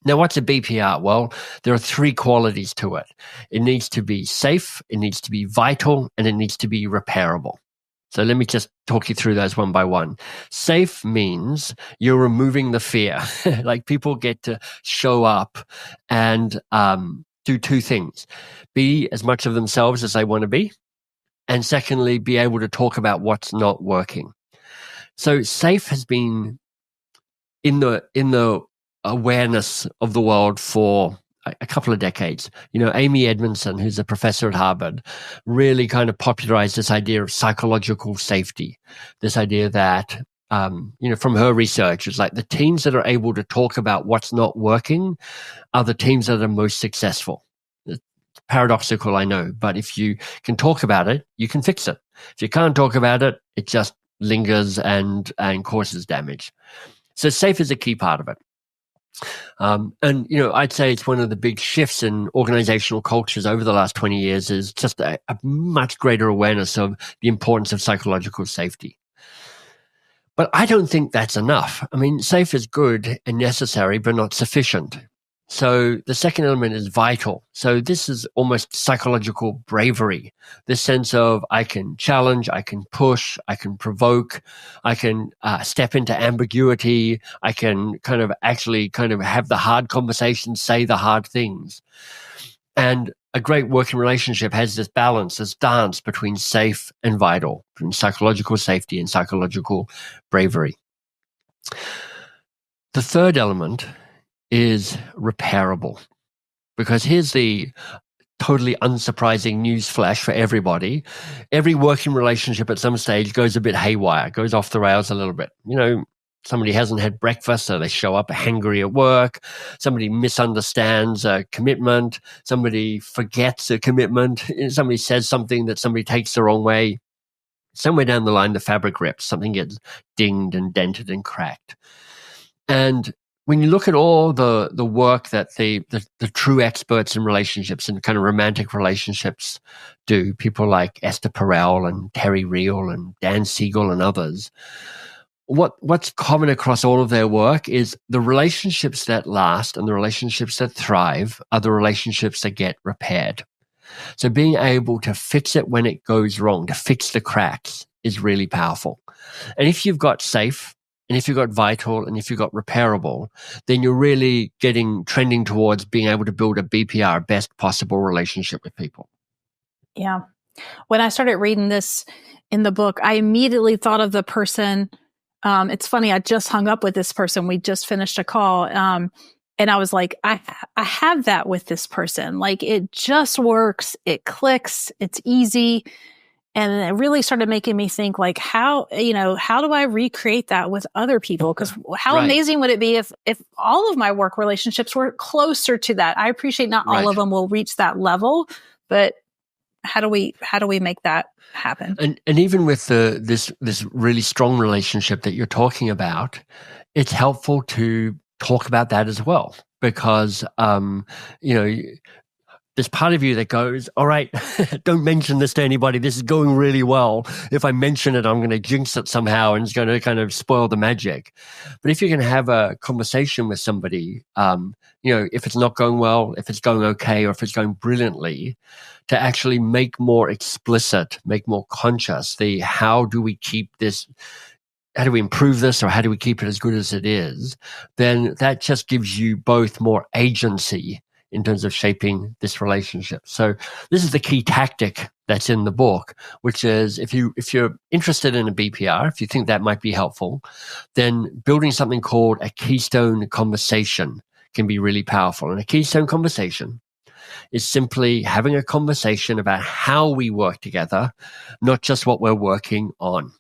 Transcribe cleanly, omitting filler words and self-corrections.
Now, what's a BPR? Well, there are three qualities to it. It needs to be safe, it needs to be vital, and it needs to be repairable. So let me just talk you through those one by one. Safe means you're removing the fear. Like people get to show up and do two things. Be as much of themselves as they want to be. And secondly, be able to talk about what's not working. So safe has been in the awareness of the world for a couple of decades. Amy Edmondson, who's a professor at Harvard, really kind of popularized this idea of psychological safety. This idea that, from her research, it's like the teams that are able to talk about what's not working are the teams that are most successful. It's paradoxical, I know, but if you can talk about it, you can fix it. If you can't talk about it, it just lingers and causes damage. So safe is a key part of it. I'd say it's one of the big shifts in organizational cultures over the last 20 years is just a much greater awareness of the importance of psychological safety. But I don't think that's enough. I mean, safe is good and necessary, but not sufficient. So the second element is vital. So this is almost psychological bravery, this sense of I can challenge, I can push, I can provoke, I can step into ambiguity, I can kind of have the hard conversations, say the hard things. And a great working relationship has this balance, this dance between safe and vital, between psychological safety and psychological bravery. The third element is repairable. Because here's the totally unsurprising news flash for everybody. Every working relationship at some stage goes a bit haywire, goes off the rails a little bit. Somebody hasn't had breakfast, so they show up hangry at work. Somebody misunderstands a commitment. Somebody forgets a commitment. Somebody says something that somebody takes the wrong way. Somewhere down the line, the fabric rips. Something gets dinged and dented and cracked. And when you look at all the work that the true experts in relationships and kind of romantic relationships do, people like Esther Perel and Terry Real and Dan Siegel and others, what's common across all of their work is the relationships that last and the relationships that thrive are the relationships that get repaired. So being able to fix it when it goes wrong, to fix the cracks, is really powerful. And if you've got safe, and if you've got vital, and if you've got repairable, then you're really trending towards being able to build a BPR, best possible relationship with people. Yeah. When I started reading this in the book, I immediately thought of the person. It's funny, I just hung up with this person. We just finished a call. And I was like, I have that with this person. Like, it just works. It clicks. It's easy. And it really started making me think, like, how do I recreate that with other people? Because how amazing would it be if all of my work relationships were closer to that? I appreciate not all of them will reach that level, but how do we make that happen? And even with this really strong relationship that you're talking about, it's helpful to talk about that as well, because there's part of you that goes, all right, don't mention this to anybody. This is going really well. If I mention it, I'm going to jinx it somehow and it's going to kind of spoil the magic. But if you can have a conversation with somebody, if it's not going well, if it's going okay, or if it's going brilliantly, to actually make more explicit, make more conscious how do we keep this, how do we improve this, or how do we keep it as good as it is, then that just gives you both more agency in terms of shaping this relationship. So this is the key tactic that's in the book, which is if you're interested in a BPR, if you think that might be helpful, then building something called a keystone conversation can be really powerful. And a keystone conversation is simply having a conversation about how we work together, not just what we're working on.